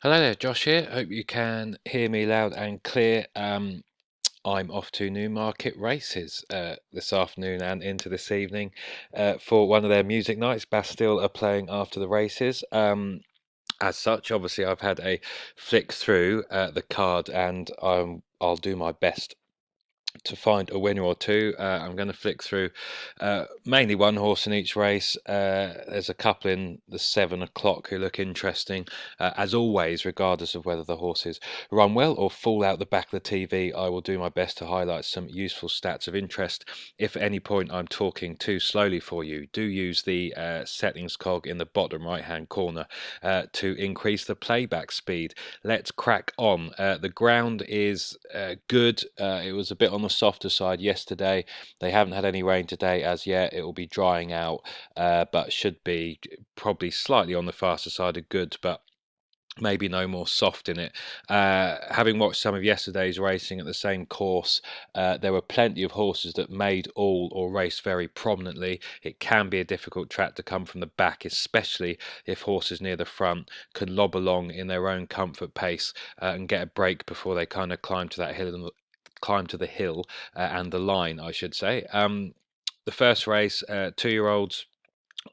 Hello there, Josh here. Hope you can hear me loud and clear. I'm off to Newmarket races this afternoon and into this evening for one of their music nights. Bastille are playing after the races. As such, obviously, I've had a flick through the card, and I'll do my best to find a winner or two. I'm going to flick through mainly one horse in each race. There's a couple in the 7 o'clock who look interesting. As always, regardless of whether the horses run well or fall out the back of the TV, I will do my best to highlight some useful stats of interest. If at any point I'm talking too slowly for you, do use the settings cog in the bottom right hand corner to increase the playback speed. Let's crack on. The ground is good. It was a bit on the softer side yesterday. They haven't had any rain today as yet. It will be drying out, but should be probably slightly on the faster side of good, but maybe no more soft in it. Having watched some of yesterday's racing at the same course, there were plenty of horses that made all or raced very prominently. It can be a difficult track to come from the back, especially if horses near the front can lob along in their own comfort pace and get a break before they kind of climb to that hill and climb to the hill and the line, I should say. The first race, 2-year-olds.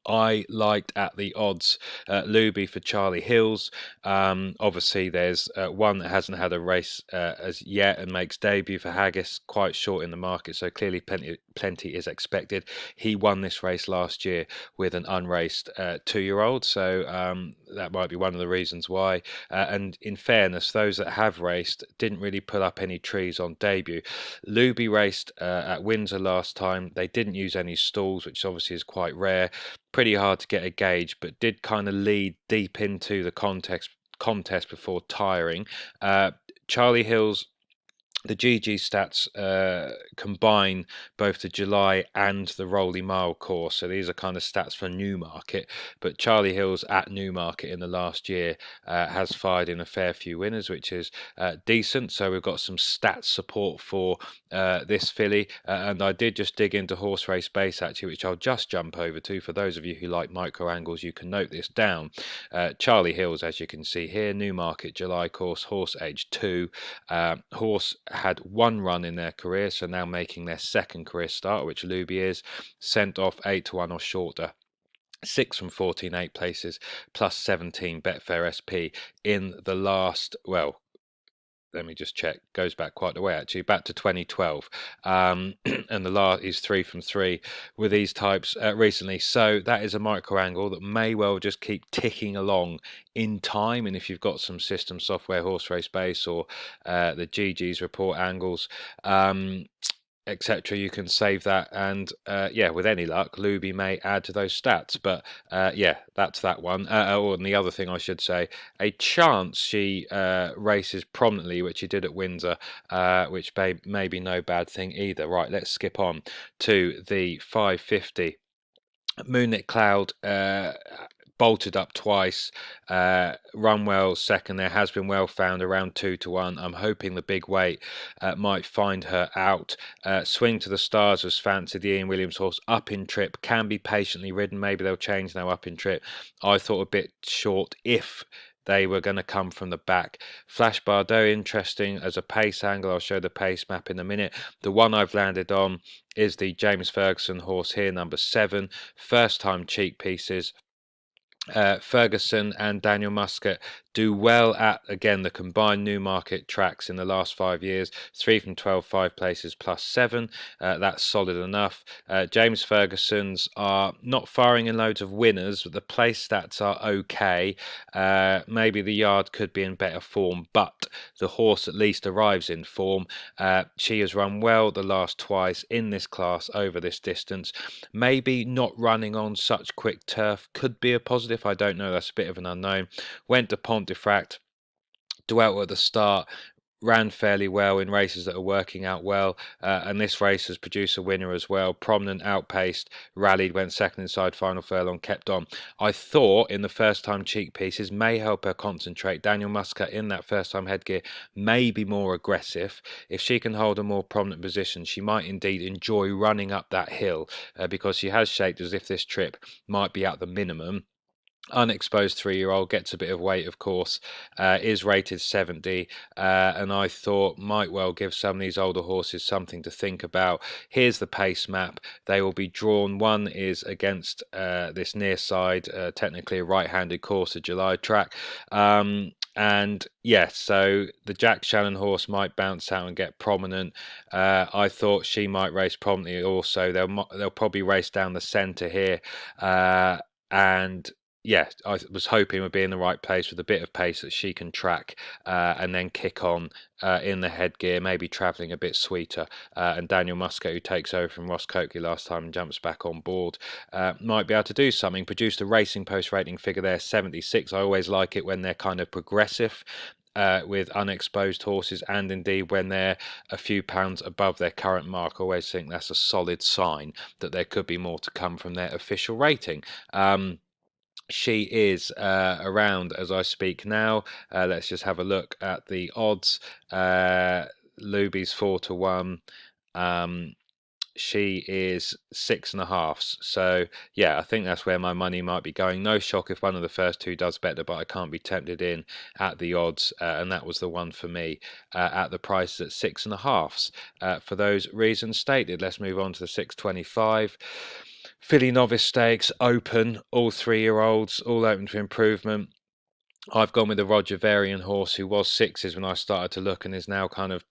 I liked at the odds Luby for Charlie Hills. Obviously, there's one that hasn't had a race as yet and makes debut for Haggis, quite short in the market, so clearly plenty is expected. He won this race last year with an unraced 2-year-old, so that might be one of the reasons why. And in fairness, those that have raced didn't really pull up any trees on debut. Luby raced at Windsor last time. They didn't use any stalls, which obviously is quite rare. Pretty hard to get a gauge, but did kind of lead deep into the contest before tiring. Charlie Hills, the GG stats combine both the July and the Rolly Mile course. So these are kind of stats for Newmarket. But Charlie Hills at Newmarket in the last year has fired in a fair few winners, which is decent. So we've got some stats support for this filly. And I did just dig into Horse Race Base actually, which I'll just jump over to. For those of you who like micro angles, you can note this down. Charlie Hills, as you can see here, Newmarket July course, horse age 2. Horse had one run in their career, so now making their second career start, which Luby is, sent off 8-1 or shorter. 6 from 14, 8 places, plus 17 Betfair SP in the last, well, let me just check, goes back quite a way actually, back to 2012. And the last is 3 from 3 with these types recently. So that is a micro angle that may well just keep ticking along in time. And if you've got some system software, Horse Race Base, or the GG's report angles, etc., you can save that, and yeah, with any luck Luby may add to those stats. But yeah, that's that one. And the other thing I should say, a chance she races prominently, which she did at Windsor, which may be no bad thing either. Right, let's skip on to the 550. Moonlit Cloud bolted up twice, run well second. There has been well found around 2-1. I'm hoping the big weight might find her out. Swing to the Stars was fancied. The Ian Williams horse up in trip, can be patiently ridden. Maybe they'll change now up in trip. I thought a bit short if they were going to come from the back. Flash Bardot, interesting as a pace angle. I'll show the pace map in a minute. The one I've landed on is the James Ferguson horse here, number 7. First time cheek pieces. Ferguson and Daniel Muscat do well at, again, the combined Newmarket tracks in the last 5 years. 3 from 12, 5 places, plus 7. That's solid enough. James Ferguson's are not firing in loads of winners, but the place stats are okay. Maybe the yard could be in better form, but the horse at least arrives in form. She has run well the last twice in this class over this distance. Maybe not running on such quick turf could be a positive. I don't know. That's a bit of an unknown. Went to Pontefract, dwelt at the start, ran fairly well in races that are working out well, and this race has produced a winner as well. Prominent, outpaced, rallied, went second inside final furlong, kept on. I thought in the first time cheek pieces may help her concentrate. Daniel Muscat in that first time headgear may be more aggressive. If she can hold a more prominent position, she might indeed enjoy running up that hill, because she has shaped as if this trip might be at the minimum. Unexposed 3-year-old, gets a bit of weight, of course, is rated 70, and I thought might well give some of these older horses something to think about. Here's the pace map. They will be drawn. One is against this near side, technically a right-handed course, a July track. And yes, so the Jack Shannon horse might bounce out and get prominent. I thought she might race prominently also. They'll probably race down the centre here, and yeah, I was hoping would be in the right place with a bit of pace that she can track, and then kick on in the headgear, maybe travelling a bit sweeter. And Daniel Muscat, who takes over from Ross Coakley last time and jumps back on board, might be able to do something. Produced a Racing Post rating figure there, 76. I always like it when they're kind of progressive. With unexposed horses, and indeed when they're a few pounds above their current mark, I always think that's a solid sign that there could be more to come from their official rating. She is around as I speak now. Let's just have a look at the odds. Luby's 4-1. She is 6.5. So yeah, I think that's where my money might be going. No shock if one of the first two does better, but I can't be tempted in at the odds, and that was the one for me at the prices at 6.5. For those reasons stated, let's move on to the 625. Filly Novice Stakes open, all 3-year-olds, all open to improvement. I've gone with the Roger Varian horse, who was 6s when I started to look, and is now kind of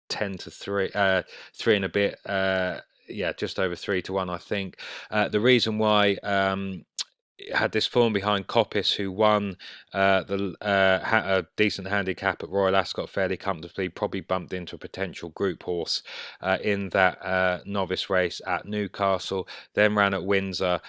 10-3, 3 and a bit. Yeah, just over 3-1, I think. The reason why had this form behind Coppice, who won a decent handicap at Royal Ascot fairly comfortably, probably bumped into a potential group horse in that novice race at Newcastle, then ran at Windsor.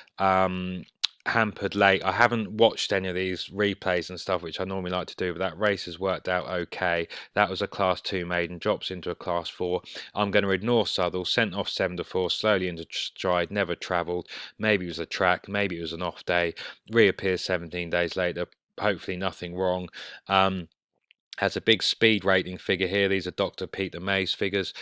Hampered late. I haven't watched any of these replays and stuff, which I normally like to do, but that race has worked out okay. That was a Class 2 maiden, drops into a Class 4. I'm going to ignore Southall, sent off 7-4, slowly into stride, never travelled. Maybe it was a track, maybe it was an off day. Reappears 17 days later, hopefully nothing wrong. Has a big speed rating figure here. These are Dr. Peter May's figures,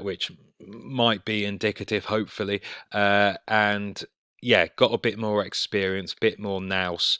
which might be indicative, hopefully. And yeah, got a bit more experience, bit more nous,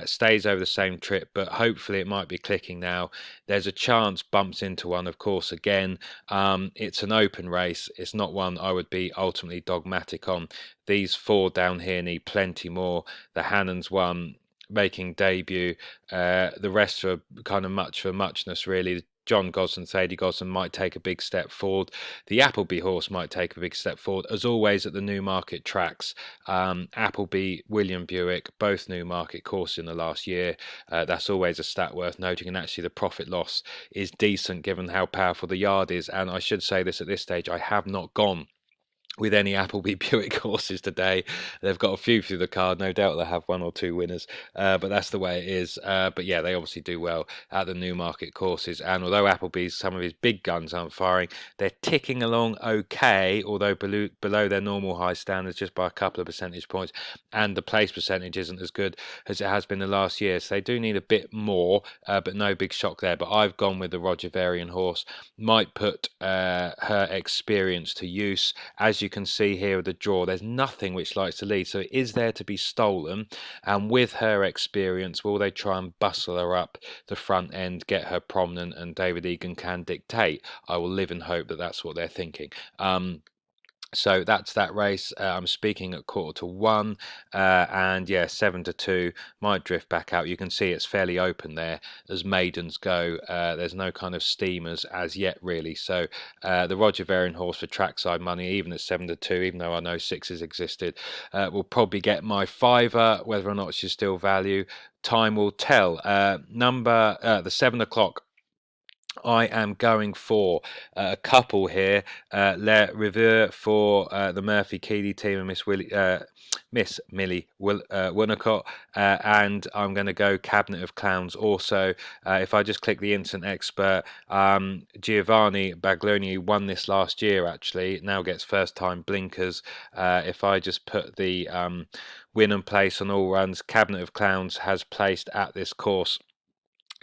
stays over the same trip, but hopefully it might be clicking now. There's a chance bumps into one, of course, again. It's an open race. It's not one I would be ultimately dogmatic on. These 4 down here need plenty more. The Hannon's one making debut. The rest are kind of much for muchness, really. John Gosden, Thady Gosden might take a big step forward. The Appleby horse might take a big step forward. As always at the Newmarket tracks, Appleby, William Buick, both Newmarket courses in the last year. That's always a stat worth noting, and actually the profit loss is decent given how powerful the yard is. And I should say this at this stage, I have not gone with any Appleby Buick horses today. They've got a few through the card. No doubt they'll have 1 or 2 winners, but that's the way it is. But yeah, they obviously do well at the Newmarket courses. And although Appleby's, some of his big guns aren't firing, they're ticking along okay, although below their normal high standards just by a couple of percentage points. And the place percentage isn't as good as it has been the last year. So they do need a bit more, but no big shock there. But I've gone with the Roger Varian horse. Might put her experience to use. As you can see here with the draw, there's nothing which likes to lead, so it is there to be stolen. And with her experience, will they try and bustle her up the front end, get her prominent, and David Egan can dictate? I will live and hope that that's what they're thinking. So that's that race. I'm speaking at 1:15, and yeah, 7-2 might drift back out. You can see it's fairly open there as maidens go. There's no kind of steamers as yet, really. So the Roger Varian horse for trackside money, even at 7-2, even though I know 6s existed, will probably get my fiver. Whether or not she's still value, time will tell. The 7 o'clock. I am going for a couple here. Le Riviere for the Murphy Keeley team and Miss Millie Winnicott, and I'm going to go Cabinet of Clowns also. If I just click the Instant Expert, Giovanni Baglioni won this last year actually, now gets first time blinkers. If I just put the win and place on all runs, Cabinet of Clowns has placed at this course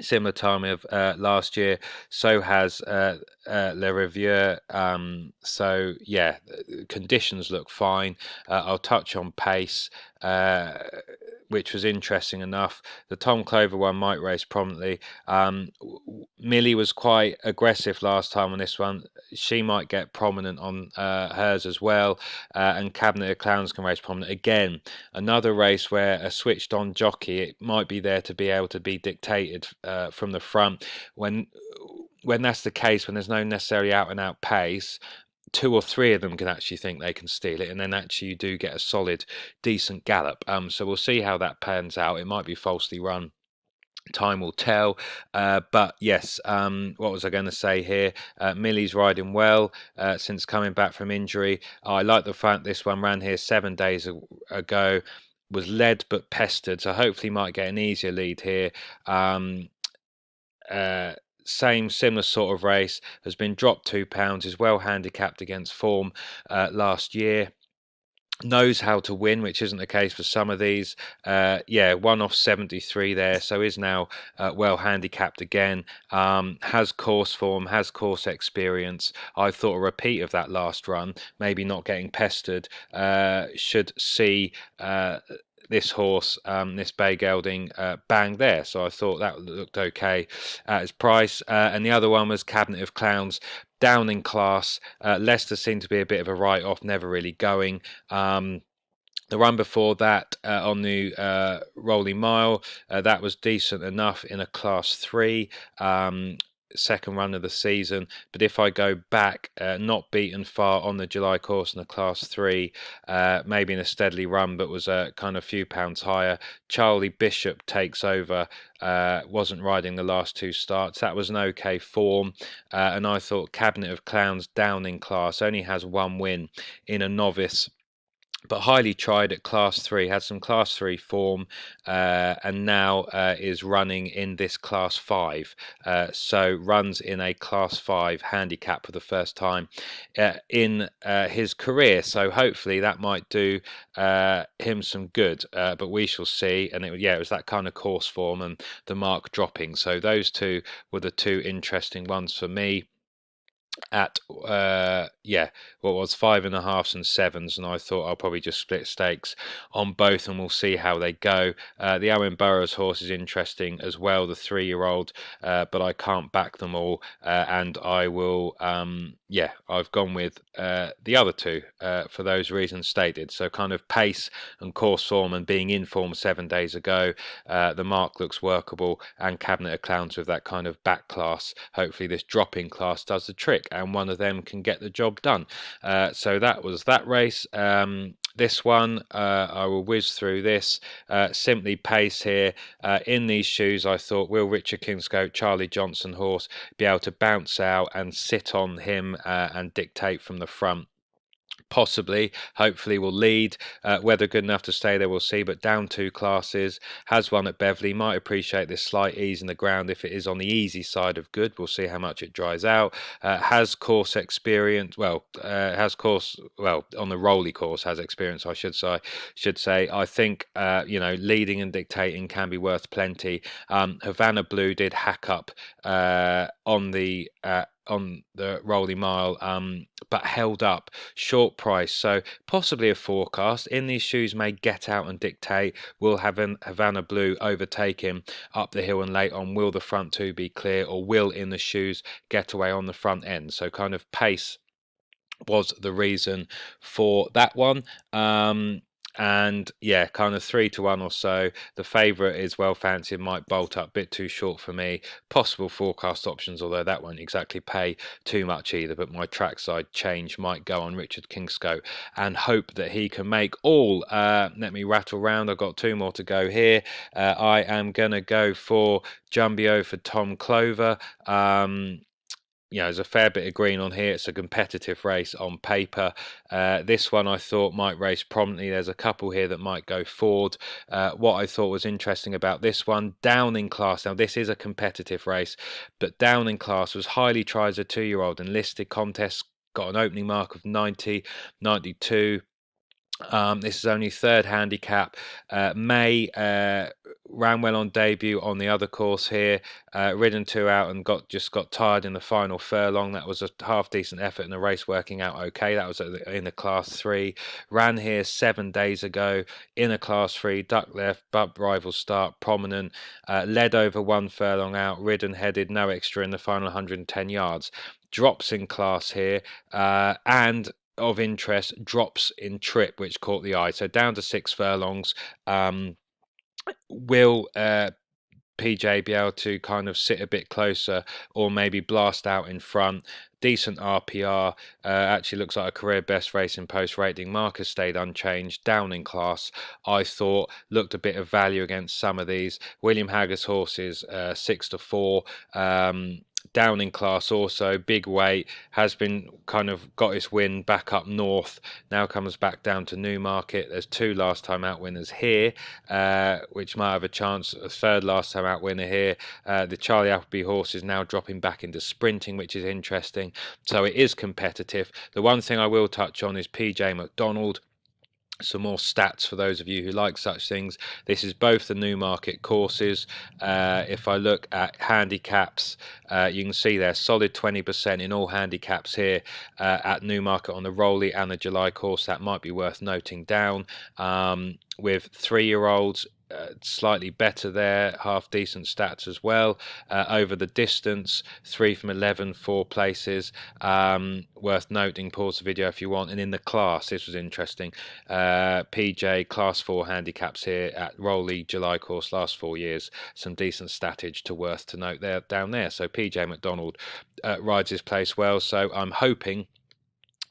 similar time of last year. So has Le Riviere. So yeah, conditions look fine. I'll touch on pace. which was interesting enough. The Tom Clover one might race prominently. Millie was quite aggressive last time on this one. She might get prominent on hers as well. And Cabinet of Clowns can race prominent again. Another race where a switched on jockey, it might be there to be able to be dictated from the front. When that's the case, when there's no necessarily out and out pace, two or three of them can actually think they can steal it, and then actually you do get a solid, decent gallop. So we'll see how that pans out. It might be falsely run. Time will tell. But yes, what was I going to say here? Millie's riding well since coming back from injury. I like the fact this one ran here 7 days ago, was led but pestered, so hopefully might get an easier lead here. Similar sort of race, has been dropped £2, is well handicapped against form last year. Knows how to win, which isn't the case for some of these. Yeah, 1 off 73 there, so is now well handicapped again. Has course form, has course experience. I thought a repeat of that last run, maybe not getting pestered, should see this horse, this Bay Gelding, bang there. So I thought that looked okay at its price. And the other one was Cabinet of Clowns, down in class. Leicester seemed to be a bit of a write-off, never really going. The run before that on the Rolling Mile, that was decent enough in a Class 3. Second run of the season, but if I go back, not beaten far on the July course in the Class 3, maybe in a steadily run, but was kind of a few pounds higher. Charlie Bishop takes over, wasn't riding the last two starts. That was an okay form, and I thought Cabinet of Clowns, down in class, only has one win in a novice, but highly tried at Class 3, had some Class 3 form, and now is running in this Class 5. So runs in a Class 5 handicap for the first time in his career. So hopefully that might do him some good, but we shall see. And it was that kind of course form and the mark dropping. So those two were the two interesting ones for me at what was 5.5s and 7s, and I thought I'll probably just split stakes on both and we'll see how they go. The Owen Burrows horse is interesting as well, the 3-year-old, but I can't back them all, and I will I've gone with the other two for those reasons stated. So kind of pace and course form and being in form 7 days ago, the mark looks workable, and Cabinet of Clowns with that kind of back class. Hopefully this dropping class does the trick and one of them can get the job done. So that was that race. This one, I will whiz through this. Simply pace here. In these shoes, I thought, will Richard Kingscote, Charlie Johnson horse, be able to bounce out and sit on him and dictate from the front? Possibly, hopefully will lead. Whether good enough to stay there, we'll see, but down 2 classes, has won at Beverley, might appreciate this slight ease in the ground if it is on the easy side of good. We'll see how much it dries out. Has course experience, on the Rolly course has experience, I should say. I think leading and dictating can be worth plenty. Havana Blue did hack up on the Rolling Mile, but held up short price, so possibly a forecast. In these shoes may get out and dictate. Will Havana Blue overtake him up the hill and late on? Will the front two be clear, or will In the Shoes get away on the front end? So kind of pace was the reason for that one. And kind of 3-1 or so. The favourite is Well Fancied, might bolt up, bit too short for me. Possible forecast options, although that won't exactly pay too much either, but my trackside change might go on Richard Kingscote and hope that he can make all. Let me rattle round. I've got 2 more to go here. I am going to go for Jumbio for Tom Clover. There's a fair bit of green on here. It's a competitive race on paper. This one I thought might race prominently. There's a couple here that might go forward. What I thought was interesting about this one, down in class. Now, this is a competitive race, but down in class was highly tried as a 2-year-old and listed contests, got an opening mark of 90, 92. This is only third handicap. May ran well on debut on the other course here. Ridden 2 out and just got tired in the final furlong. That was a half decent effort in the race, working out okay. That was in a Class 3. Ran here 7 days ago in a Class 3. Duck left, bub rival start, prominent. Led over 1 furlong out. Ridden headed, no extra in the final 110 yards. Drops in class here, and of interest, drops in trip, which caught the eye. So down to 6 furlongs. Will PJ be able to kind of sit a bit closer, or maybe blast out in front? Decent RPR, actually looks like a career best race in post rating. Marcus stayed unchanged, down in class. I thought looked a bit of value against some of these. William Hagger's horses, 6 to 4. Down in class also, big weight, has been kind of got his win back up north, now comes back down to Newmarket. There's 2 last time out winners here, which might have a chance. A third last time out winner here. The Charlie Appleby horse is now dropping back into sprinting, which is interesting. So it is competitive. The one thing I will touch on is PJ McDonald. Some more stats for those of you who like such things. This is both the Newmarket courses. If I look at handicaps, you can see there solid 20% in all handicaps here at Newmarket on the Rowley and the July course. That might be worth noting down. With 3-year-olds, slightly better there, half decent stats as well. Over the distance, 3 from 11, 4 places. Worth noting, pause the video if you want. And in the class, this was interesting. PJ class 4 handicaps here at Rowley July course last 4 years. Some decent statage to note there down there. So PJ McDonald rides his place well. So I'm hoping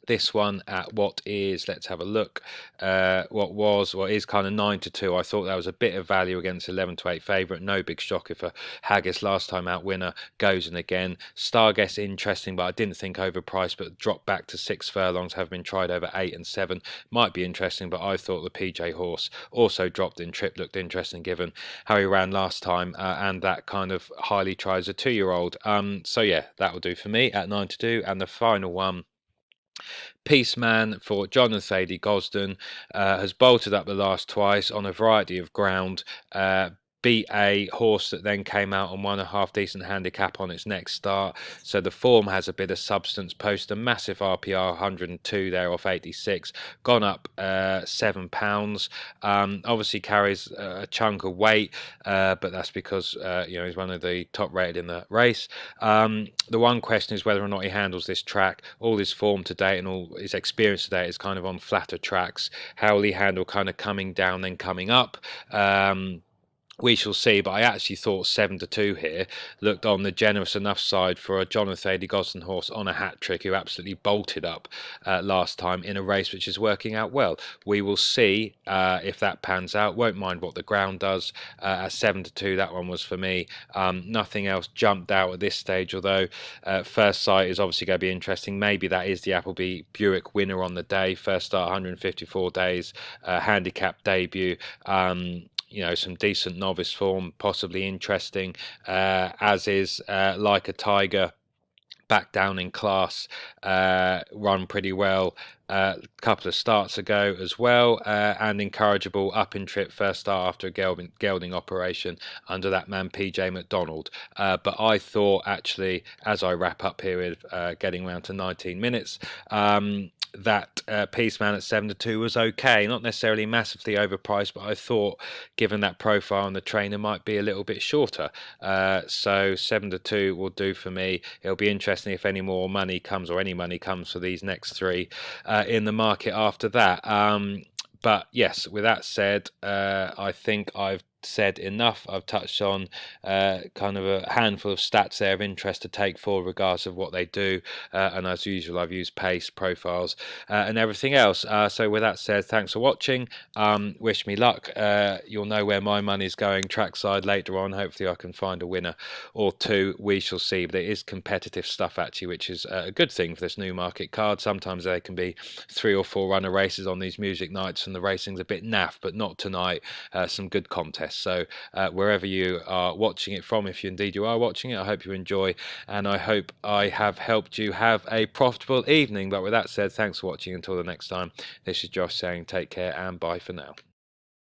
this one at what is, let's have a look, what is kind of 9 to 2. I thought that was a bit of value against 11 to 8 favourite. No big shock if a Haggis last time out winner goes in again. Starguess interesting, but I didn't think overpriced, but dropped back to 6 furlongs, have been tried over 8 and 7. Might be interesting, but I thought the PJ horse also dropped in trip, looked interesting given how he ran last time, and that kind of highly tries a 2-year-old. So yeah, that will do for me at 9 to 2. And the final one, Peaceman for John and Thady Gosden, has bolted up the last twice on a variety of ground. Beat a horse that then came out and won a half decent handicap on its next start. So the form has a bit of substance. Post a massive RPR 102 there off 86, gone up £7. Obviously carries a chunk of weight, but that's because he's one of the top rated in the race. The one question is whether or not he handles this track. All his form to date and all his experience to date is kind of on flatter tracks. How will he handle kind of coming down then coming up? We shall see, but I actually thought 7 to 2 here looked on the generous enough side for a Jonathan Gosden horse on a hat trick who absolutely bolted up last time in a race which is working out well. We will see if that pans out. Won't mind what the ground does. At 7 to 2, that one was for me. Nothing else jumped out at this stage, although first sight is obviously going to be interesting. Maybe that is the Appleby Buick winner on the day. First start 154 days, handicap debut. Some decent novice form, possibly interesting, as is Like a Tiger, back down in class, run pretty well a couple of starts ago as well, and encourageable up in trip first start after a gelding operation under that man PJ McDonald. But I thought actually, as I wrap up here with getting around to 19 minutes, that Peaceman at 7 to 2 was okay, not necessarily massively overpriced, but I thought given that profile and the trainer might be a little bit shorter. So 7 to 2 will do for me. It'll be interesting if any more money comes, or any money comes for these next 3 in the market after that. But yes, with that said, I think I've said enough. I've touched on kind of a handful of stats there of interest to take forward regardless of what they do, and as usual I've used pace, profiles, and everything else. So with that said, thanks for watching. Wish me luck. You'll know where my money's going trackside later on. Hopefully I can find a winner or 2. We shall see, but it is competitive stuff actually, which is a good thing for this Newmarket card. Sometimes there can be 3 or 4 runner races on these music nights and the racing's a bit naff, but not tonight. Some good content. contest. So wherever you are watching it from, if indeed you are watching it, I hope you enjoy, and I hope I have helped you have a profitable evening. But with that said, thanks for watching. Until the next time, this is Josh saying take care and bye for now.